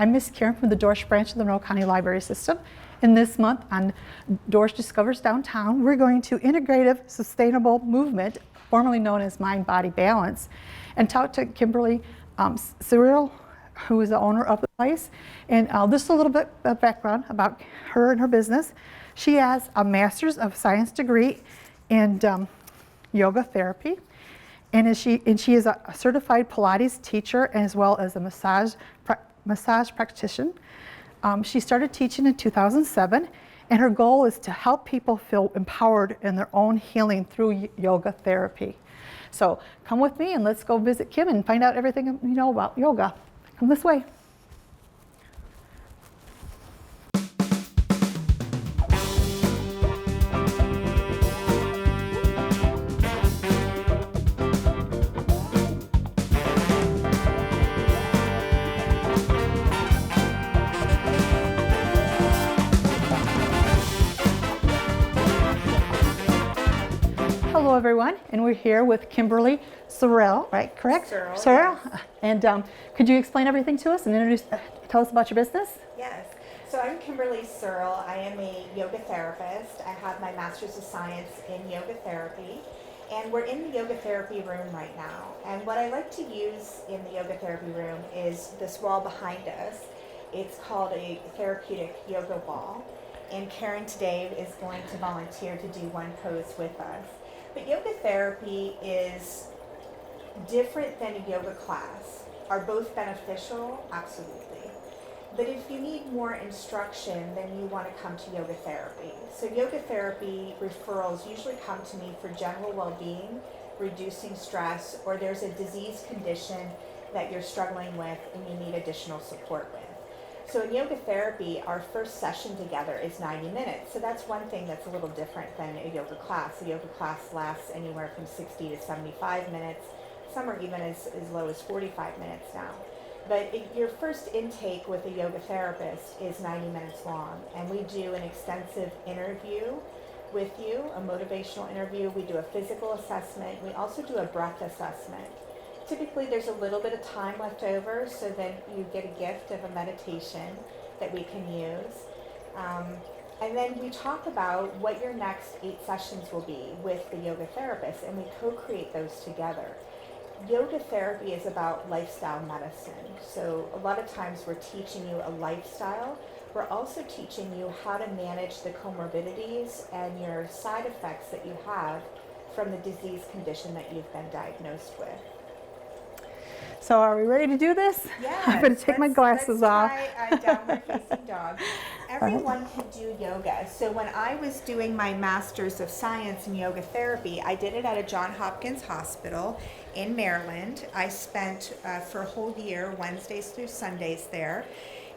I'm Miss Karen from the Dorsch branch of the Monroe County Library System. And this month on Dorsch Discovers Downtown, we're going to Integrative Sustainable Movement, formerly known as Mind Body Balance, and talk to Kimberly Searl, who is the owner of the place. And just a little bit of background about her and her business. She has a Master's of Science degree in yoga therapy. And she is a certified Pilates teacher as well as a massage practitioner. She started teaching in 2007, and her goal is to help people feel empowered in their own healing through yoga therapy. So come with me and let's go visit Kim and find out everything you know about yoga. Come this way. Hello everyone, and we're here with Kimberly Searl, right? Correct? Searl. Yes. And could you explain everything to us and tell us about your business? Yes. So I'm Kimberly Searl. I am a yoga therapist. I have my Master's of Science in Yoga Therapy, and we're in the yoga therapy room right now. And what I like to use in the yoga therapy room is this wall behind us. It's called a therapeutic yoga wall, and Karen today is going to volunteer to do one pose with us. But yoga therapy is different than a yoga class. Are both beneficial? Absolutely. But if you need more instruction, then you want to come to yoga therapy. So yoga therapy referrals usually come to me for general well-being, reducing stress, or there's a disease condition that you're struggling with and you need additional support with. So in yoga therapy, our first session together is 90 minutes. So that's one thing that's a little different than a yoga class. A yoga class lasts anywhere from 60 to 75 minutes. Some are even as low as 45 minutes now. But your first intake with a yoga therapist is 90 minutes long. And we do an extensive interview with you, a motivational interview. We do a physical assessment. We also do a breath assessment. Typically, there's a little bit of time left over, so then you get a gift of a meditation that we can use. And then we talk about what your next 8 sessions will be with the yoga therapist, and we co-create those together. Yoga therapy is about lifestyle medicine. So a lot of times we're teaching you a lifestyle. We're also teaching you how to manage the comorbidities and your side effects that you have from the disease condition that you've been diagnosed with. So are we ready to do this? Yes. I'm going to take my glasses off. Let's try downward facing dog. Everyone can do yoga. So when I was doing my Master's of Science in Yoga Therapy, I did it at a Johns Hopkins hospital in Maryland. I spent for a whole year, Wednesdays through Sundays there.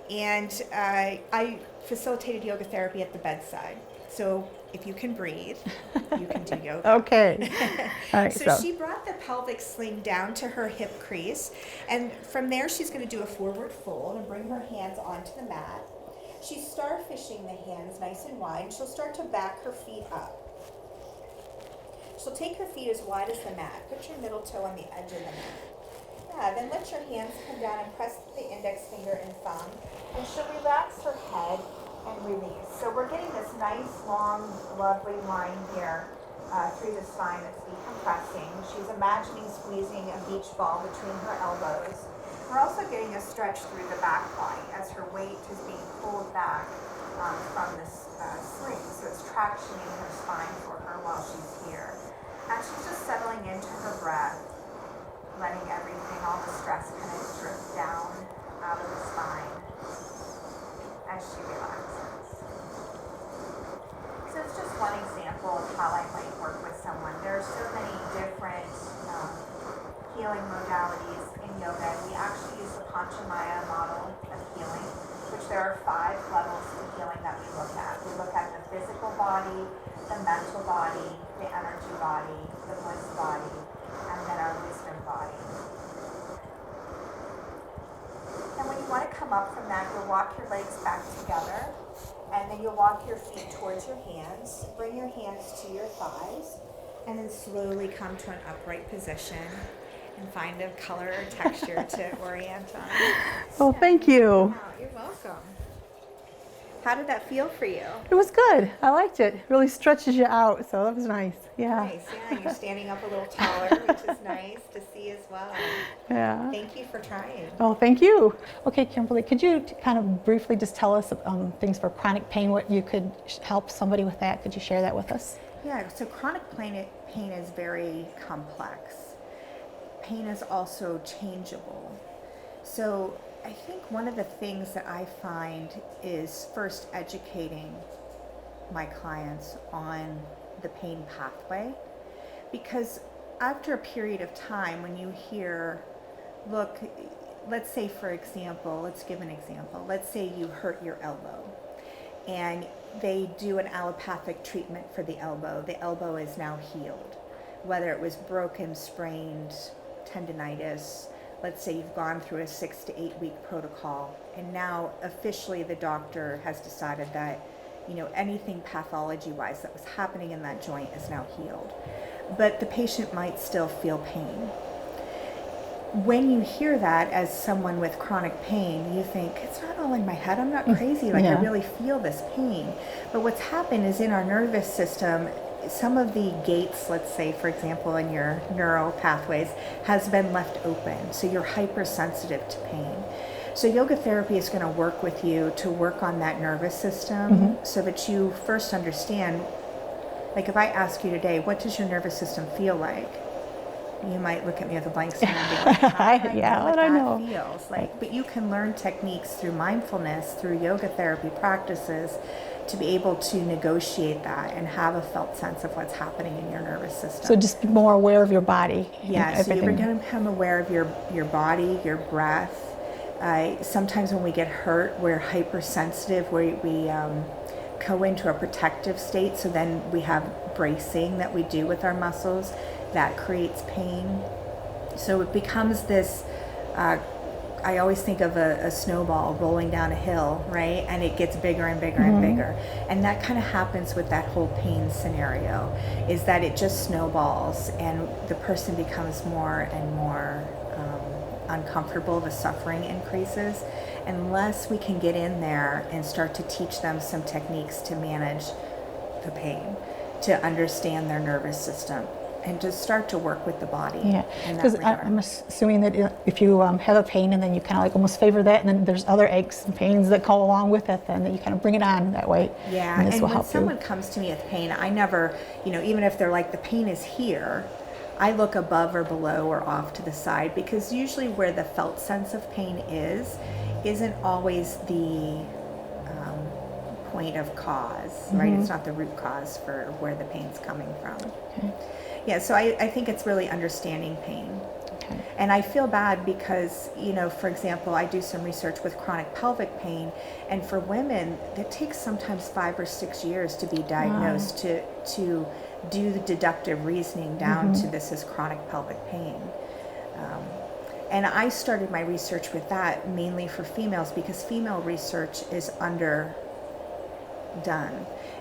And I facilitated yoga therapy at the bedside. So if you can breathe, you can do yoga. Okay. All right, so she brought the pelvic sling down to her hip crease, and from there she's going to do a forward fold and bring her hands onto the mat. She's starfishing the hands nice and wide, and she'll start to back her feet up. She'll take her feet as wide as the mat. Put your middle toe on the edge of the mat. Yeah, then let your hands come down and press the index finger and thumb, and she'll relax her head and release. So we're getting this nice, long, lovely line here through the spine that's decompressing. She's imagining squeezing a beach ball between her elbows. We're also getting a stretch through the back body as her weight is being pulled back from this sling. So it's tractioning her spine for her while she's here. And she's just settling into her breath, letting everything, all the stress kind of drip down out of the spine as she relaxes. So it's just one example of how I might work with someone. There are so many different healing modalities in yoga. We actually use the Panchamaya model of healing, which there are 5 levels of healing that we look at. We look at the physical body, the mental body, the energy body, the bliss body, and then our wisdom body. And when you want to come up from that, you'll walk your legs back together, and then you'll walk your feet towards your hands. Bring your hands to your thighs, and then slowly come to an upright position. can find a color or texture to orient on. Well, thank you. Oh, you're welcome. How did that feel for you? It was good. I liked it. It really stretches you out, so that was nice. Yeah. Nice, yeah. You're standing up a little taller, which is nice to see as well. Yeah. Thank you for trying. Oh, thank you. Okay, Kimberly, could you kind of briefly just tell us things for chronic pain, what you could help somebody with that? Could you share that with us? Yeah, so chronic pain is very complex. Pain is also changeable. So I think one of the things that I find is first educating my clients on the pain pathway, because after a period of time when you hear, look, let's say for example, let's give an example. Let's say you hurt your elbow and they do an allopathic treatment for the elbow. The elbow is now healed. Whether it was broken, sprained, tendinitis, let's say you've gone through a 6 to 8 week protocol, and now officially the doctor has decided that, you know, anything pathology-wise that was happening in that joint is now healed. But the patient might still feel pain. When you hear that as someone with chronic pain, you think, it's not all in my head, I'm not crazy, like I really feel this pain. But what's happened is in our nervous system, some of the gates, let's say, for example, in your neural pathways, has been left open. So you're hypersensitive to pain. So yoga therapy is going to work with you to work on that nervous system so that you first understand, like if I ask you today, what does your nervous system feel like? You might look at me with a blank stare and be like, I know. Feels like. But you can learn techniques through mindfulness, through yoga therapy practices, to be able to negotiate that and have a felt sense of what's happening in your nervous system. So just be more aware of your body. Yeah, so you're going to become aware of your body, your breath. Sometimes when we get hurt, we're hypersensitive, we go into a protective state, so then we have bracing that we do with our muscles that creates pain. So it becomes this, I always think of a snowball rolling down a hill, right? And it gets bigger and bigger and bigger. And that kind of happens with that whole pain scenario, is that it just snowballs and the person becomes more and more uncomfortable, the suffering increases, unless we can get in there and start to teach them some techniques to manage the pain, to understand their nervous system, and to start to work with the body. Yeah, because I'm assuming that if you have a pain and then you kind of like almost favor that, and then there's other aches and pains that go along with it, then that you kind of bring it on that way. Yeah, and when someone comes to me with pain, I never, even if they're like, the pain is here, I look above or below or off to the side, because usually where the felt sense of pain isn't always the point of cause, right? It's not the root cause for where the pain's coming from. Okay. Yeah, so I think it's really understanding pain. Okay. And I feel bad because, for example, I do some research with chronic pelvic pain, and for women, it takes sometimes 5 or 6 years to be diagnosed, to do the deductive reasoning down to this is chronic pelvic pain. And I started my research with that mainly for females, because female research is underdone.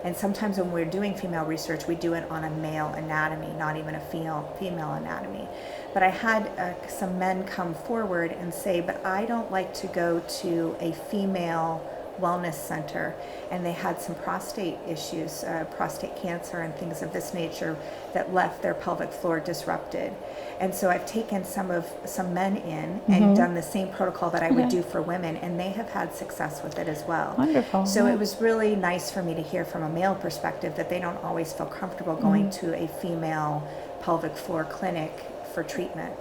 And sometimes when we're doing female research, we do it on a male anatomy, not even a female anatomy. But I had some men come forward and say, but I don't like to go to a female wellness center, and they had some prostate issues, prostate cancer and things of this nature that left their pelvic floor disrupted. And so I've taken some men in and done the same protocol that I would do for women, and they have had success with it as well. Wonderful. So it was really nice for me to hear from a male perspective that they don't always feel comfortable going to a female pelvic floor clinic for treatment.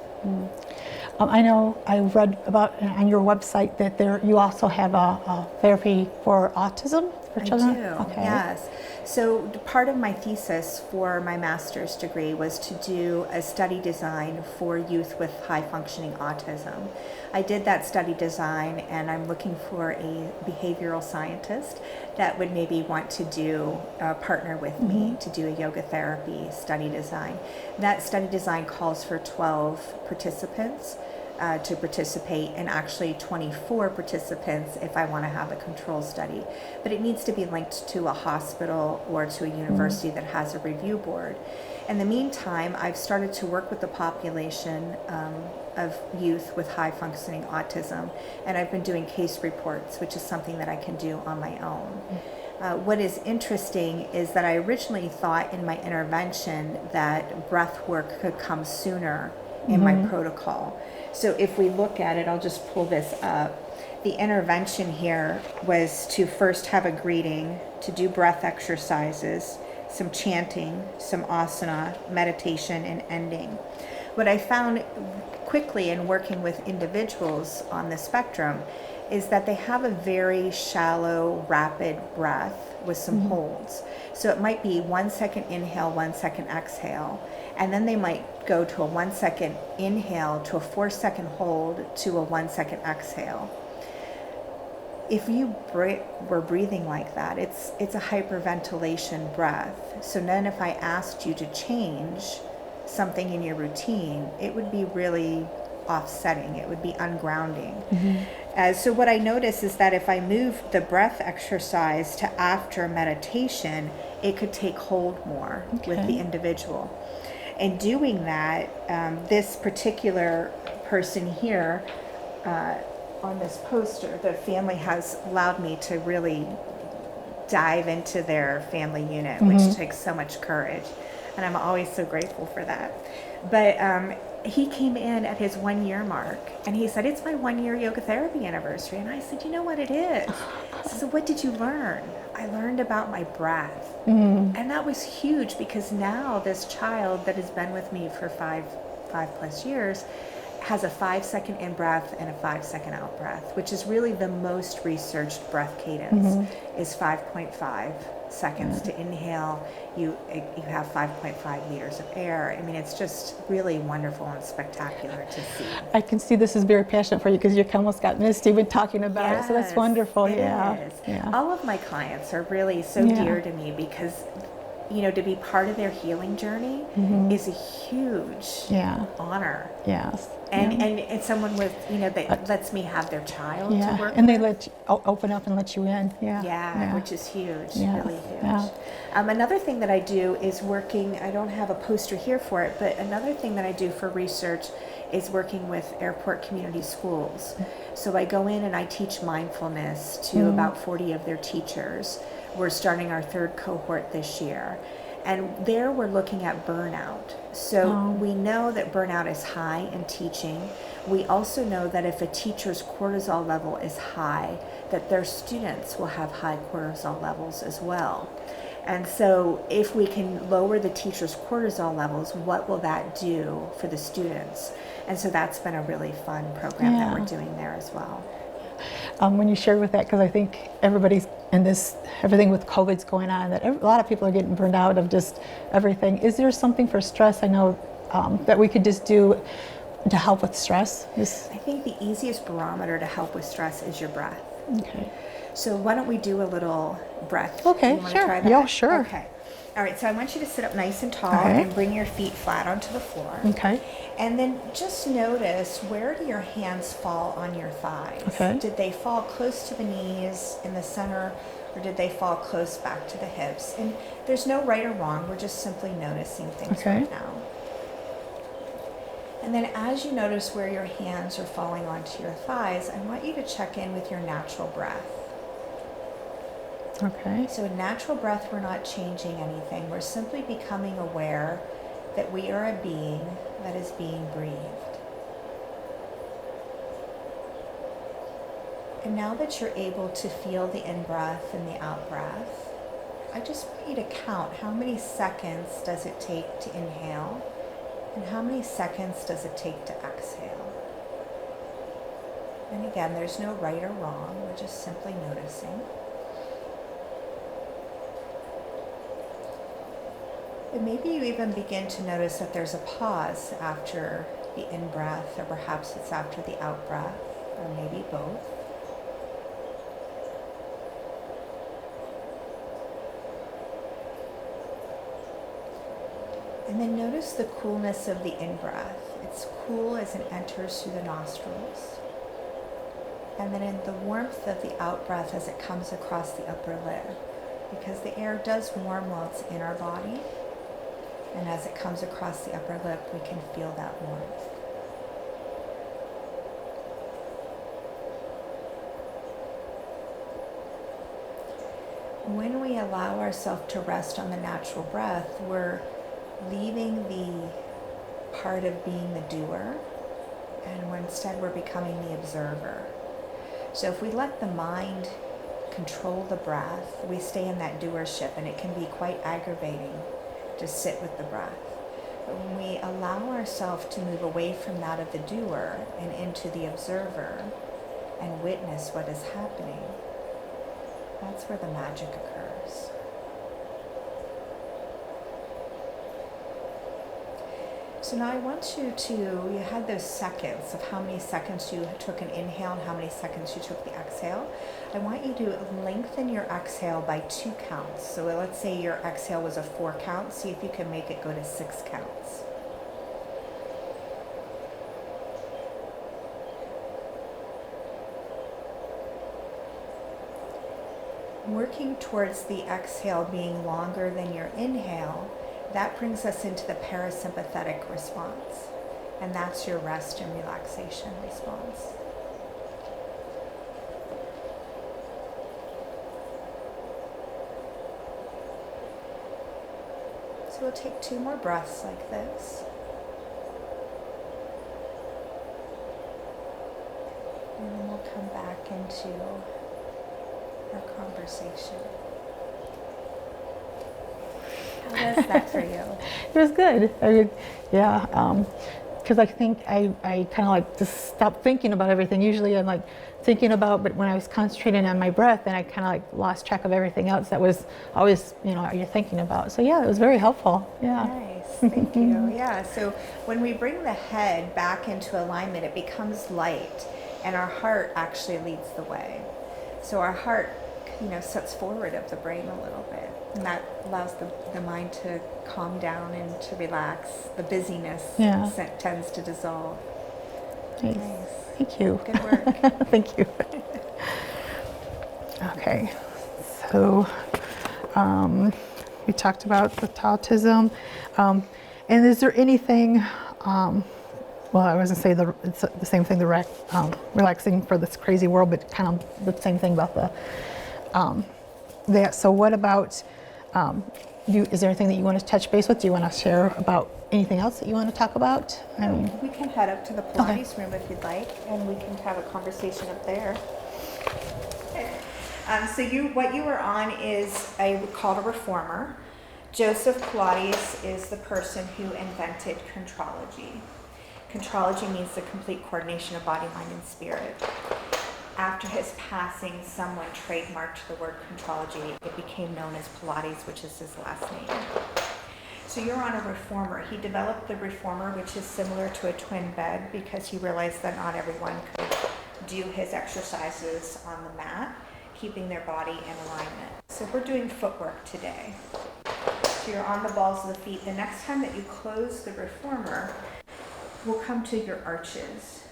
I know I read about on your website that you also have a therapy for autism for children. I do, okay. Yes. So part of my thesis for my master's degree was to do a study design for youth with high functioning autism. I did that study design, and I'm looking for a behavioral scientist that would maybe want to partner with me to do a yoga therapy study design. That study design calls for 12 participants. to participate, and actually 24 participants if I want to have a control study. But it needs to be linked to a hospital or to a university that has a review board. In the meantime, I've started to work with the population of youth with high functioning autism, and I've been doing case reports, which is something that I can do on my own. What is interesting is that I originally thought in my intervention that breath work could come sooner in my protocol. So if we look at it, I'll just pull this up. The intervention here was to first have a greeting, to do breath exercises, some chanting, some asana, meditation, and ending. What I found quickly in working with individuals on the spectrum is that they have a very shallow, rapid breath with some holds. So it might be 1 second inhale, 1 second exhale, and then they might go to a 1 second inhale to a 4 second hold to a 1 second exhale. If you were breathing like that, it's a hyperventilation breath. So then if I asked you to change something in your routine, it would be really offsetting. It would be ungrounding. So what I notice is that if I move the breath exercise to after meditation, it could take hold more with the individual. In doing that, this particular person here, on this poster, the family has allowed me to really dive into their family unit, which takes so much courage. And I'm always so grateful for that. But he came in at his 1 year mark and he said, "It's my 1 year yoga therapy anniversary." And I said, "You know what it is?" So what did you learn? I learned about my breath. And that was huge, because now this child that has been with me for five plus years has a 5 second in breath and a 5 second out breath, which is really the most researched breath cadence, is 5.5 seconds to inhale. You have 5.5 liters of air. I mean, it's just really wonderful and spectacular to see. I can see this is very passionate for you, because you almost got misty when talking about it. So that's wonderful. It is. Yeah. All of my clients are really so dear to me, because to be part of their healing journey is a huge honor. Yes. And someone with, that lets me have their child to work and with. they let you open up and let you in. Which is huge, Yes. really huge. Yeah. Another thing that I do is working, I don't have a poster here for it, but another thing that I do for research is working with airport community schools. So I go in and I teach mindfulness to about 40 of their teachers. We're starting our 3rd cohort this year. And there we're looking at burnout. So we know that burnout is high in teaching. We also know that if a teacher's cortisol level is high, that their students will have high cortisol levels as well. And so if we can lower the teacher's cortisol levels, what will that do for the students? And so that's been a really fun program that we're doing there as well. When you shared with that, because I think everybody's in this, everything with COVID's going on, that a lot of people are getting burned out of just everything. Is there something for stress? I know that we could just do to help with stress. I think the easiest barometer to help with stress is your breath. Okay. So why don't we do a little breath? Okay, you want sure. to try that? Yeah, sure. Okay. All right, so I want you to sit up nice and tall Okay. and bring your feet flat onto the floor. Okay. And then just notice, where do your hands fall on your thighs? Okay. Did they fall close to the knees in the center, or did they fall close back to the hips? And there's no right or wrong, we're just simply noticing things right now. And then as you notice where your hands are falling onto your thighs, I want you to check in with your natural breath. Okay. So in natural breath, we're not changing anything. We're simply becoming aware that we are a being that is being breathed. And now that you're able to feel the in-breath and the out-breath, I just want you to count how many seconds does it take to inhale and how many seconds does it take to exhale. And again, there's no right or wrong. We're just simply noticing. And maybe you even begin to notice that there's a pause after the in-breath, or perhaps it's after the out-breath, or maybe both. And then notice the coolness of the in-breath. It's cool as it enters through the nostrils. And then in the warmth of the out-breath as it comes across the upper lip. Because the air does warm while it's in our body. And as it comes across the upper lip, we can feel that warmth. When we allow ourselves to rest on the natural breath, we're leaving the part of being the doer, and instead we're becoming the observer. So if we let the mind control the breath, we stay in that doership, and it can be quite aggravating to sit with the breath. But when we allow ourselves to move away from that of the doer and into the observer and witness what is happening, that's where the magic occurs. So now I want you had those seconds of how many seconds you took an inhale and how many seconds you took the exhale. I want you to lengthen your exhale by 2 counts. So let's say your exhale was a 4 count. See if you can make it go to 6 counts. Working towards the exhale being longer than your inhale, that brings us into the parasympathetic response. And that's your rest and relaxation response. So we'll take 2 more breaths like this. And then we'll come back into our conversation. How was that for you? It was good. I mean, yeah, because I think I kind of like just stopped thinking about everything. Usually I'm like thinking about, but when I was concentrating on my breath, then I kind of like lost track of everything else that was always, you're thinking about. So yeah, it was very helpful. Yeah. Nice, thank you. Yeah, so when we bring the head back into alignment, it becomes light, and our heart actually leads the way. So our heart, sets forward of the brain a little bit, and that allows the mind to calm down and to relax. The busyness tends to dissolve. Nice. Thank you. Good work. Thank you. Okay, so we talked about the Taoism, and is there anything? Well, I was going to say it's the same thing, relaxing for this crazy world, but kind of the same thing about that. So what about, is there anything that you want to touch base with? Do you want to share about anything else that you want to talk about? We can head up to the Pilates room if you'd like, and we can have a conversation up there. So what you are on is called a reformer. Joseph Pilates is the person who invented contrology. Contrology means the complete coordination of body, mind, and spirit. After his passing, someone trademarked the word contrology. It became known as Pilates, which is his last name. So you're on a reformer. He developed the reformer, which is similar to a twin bed, because he realized that not everyone could do his exercises on the mat, keeping their body in alignment. So we're doing footwork today. So you're on the balls of the feet. The next time that you close the reformer, we'll come to your arches.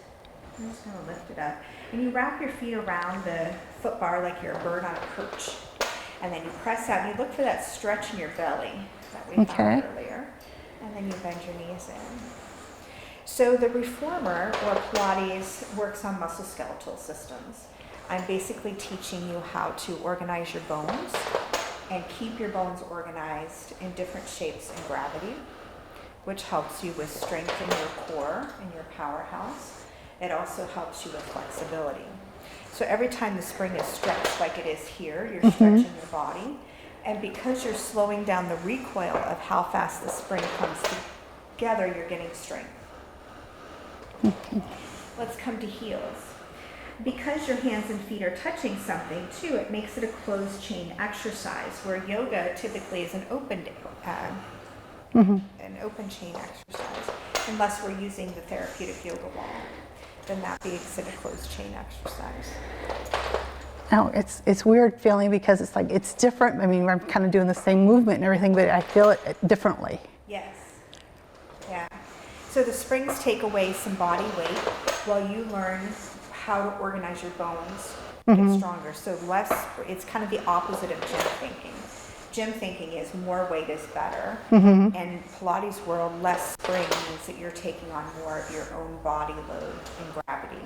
I'm just going to lift it up. And you wrap your feet around the foot bar like you're a bird on a perch. And then you press out. And you look for that stretch in your belly that we found earlier. And then you bend your knees in. So the reformer, or Pilates, works on musculoskeletal systems. I'm basically teaching you how to organize your bones and keep your bones organized in different shapes and gravity, which helps you with strength in your core and your powerhouse. It also helps you with flexibility. So every time the spring is stretched like it is here, you're stretching your body. And because you're slowing down the recoil of how fast the spring comes together, you're getting strength. Let's come to heels. Because your hands and feet are touching something too, it makes it a closed chain exercise, where yoga typically is an open chain exercise, unless we're using the therapeutic yoga ball. Then that being a closed chain exercise. No, it's weird feeling, because it's like it's different. I mean, I'm kind of doing the same movement and everything, but I feel it differently. Yes. Yeah. So the springs take away some body weight while you learn how to organize your bones, get stronger. So it's kind of the opposite of gym thinking. Gym thinking is more weight is better. And Pilates world, less spring means that you're taking on more of your own body load and gravity.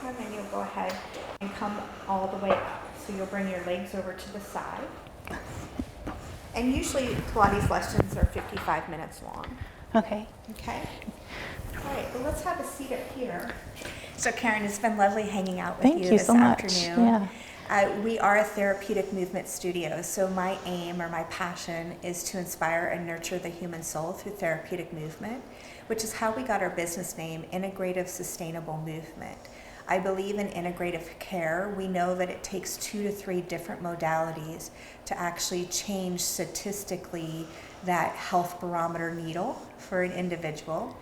And then you'll go ahead and come all the way up. So you'll bring your legs over to the side. And usually Pilates lessons are 55 minutes long. Okay. Okay? All right, well, let's have a seat up here. So Karen, it's been lovely hanging out with Thank you this so much. afternoon. Yeah. We are a therapeutic movement studio, so my aim or my passion is to inspire and nurture the human soul through therapeutic movement, which is how we got our business name, Integrative Sustainable Movement. I believe in integrative care. We know that it takes 2 to 3 different modalities to actually change statistically that health barometer needle for an individual.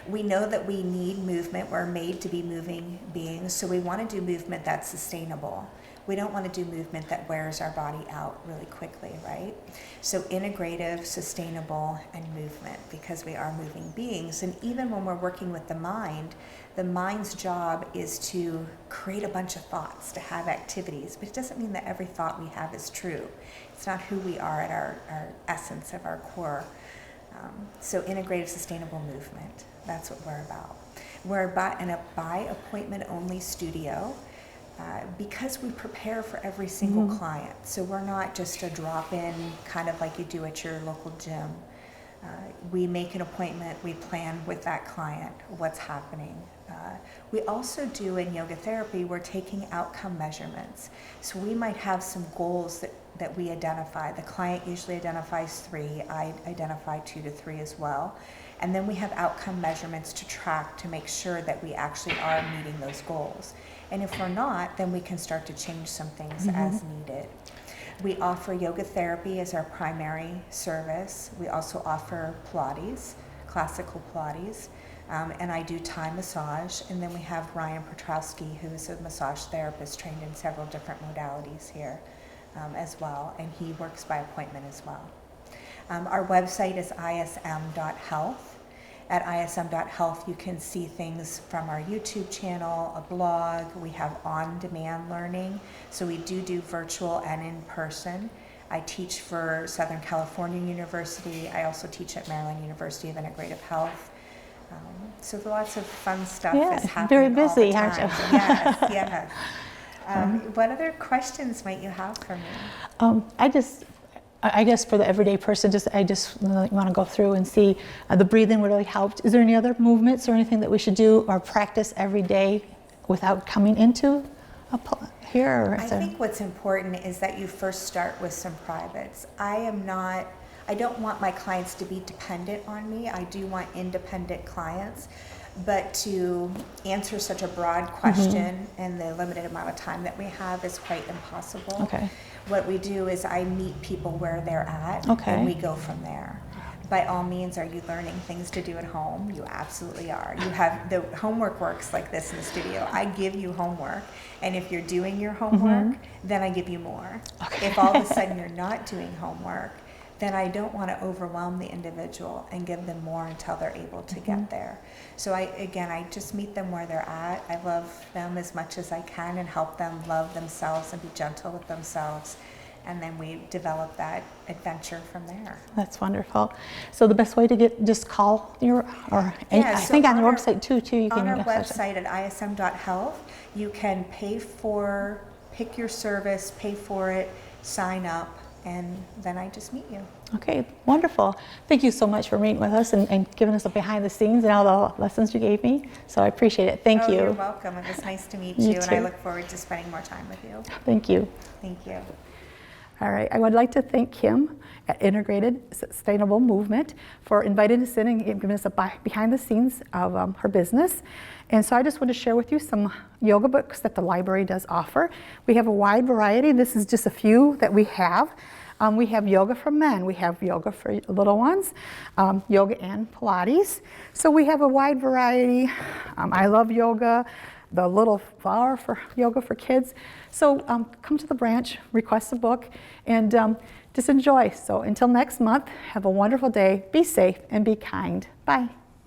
We know that we need movement. We're made to be moving beings, so we want to do movement that's sustainable. We don't want to do movement that wears our body out really quickly, right? So integrative, sustainable, and movement, because we are moving beings. And even when we're working with the mind's job is to create a bunch of thoughts, to have activities, but it doesn't mean that every thought we have is true. It's not who we are at our essence of our core. So integrative, sustainable movement, that's what we're about. We're about in a by appointment only studio. Because we prepare for every single client. So we're not just a drop-in, kind of like you do at your local gym. We make an appointment, we plan with that client what's happening. We also do in yoga therapy, we're taking outcome measurements. So we might have some goals that we identify. The client usually identifies 3, I identify 2 to 3 as well. And then we have outcome measurements to track to make sure that we actually are meeting those goals. And if we're not, then we can start to change some things as needed. We offer yoga therapy as our primary service. We also offer Pilates, classical Pilates, and I do Thai massage. And then we have Ryan Petrowski, who is a massage therapist trained in several different modalities here as well, and he works by appointment as well. Our website is ism.health. At ism.health, you can see things from our YouTube channel, a blog. We have on-demand learning. So we do virtual and in person. I teach for Southern California University. I also teach at Maryland University of Integrative Health. So lots of fun stuff is happening very busy, all the aren't time. you? Yes. What other questions might you have for me? I guess for the everyday person, I just really want to go through and see the breathing really helped. Is there any other movements or anything that we should do or practice every day without coming into here? Or I think what's important is that you first start with some privates. I don't want my clients to be dependent on me. I do want independent clients. But to answer such a broad question in the limited amount of time that we have is quite impossible. Okay. What we do is I meet people where they're at, and we go from there. By all means, are you learning things to do at home? You absolutely are. You have the homework works like this in the studio. I give you homework, and if you're doing your homework, then I give you more. Okay. If all of a sudden you're not doing homework, then I don't want to overwhelm the individual and give them more until they're able to get there. So I just meet them where they're at. I love them as much as I can and help them love themselves and be gentle with themselves. And then we develop that adventure from there. That's wonderful. So the best way to just call I think on your website too you can. On our website at ism.health, you can pick your service, pay for it, sign up, and then I just meet you. Okay, wonderful. Thank you so much for meeting with us and giving us a behind the scenes and all the lessons you gave me. So I appreciate it. Thank you. You're welcome. It was nice to meet You you, and too. I look forward to spending more time with you. Thank you. Thank you. All right, I would like to thank Kim at Integrated Sustainable Movement for inviting us in and giving us a behind the scenes of her business. And so I just want to share with you some yoga books that the library does offer. We have a wide variety. This is just a few that we have. We have yoga for men, we have yoga for little ones, yoga and Pilates. So we have a wide variety. I love yoga. the little flower for yoga for kids. So come to the branch, request a book, and just enjoy. So until next month, have a wonderful day, be safe, and be kind. Bye.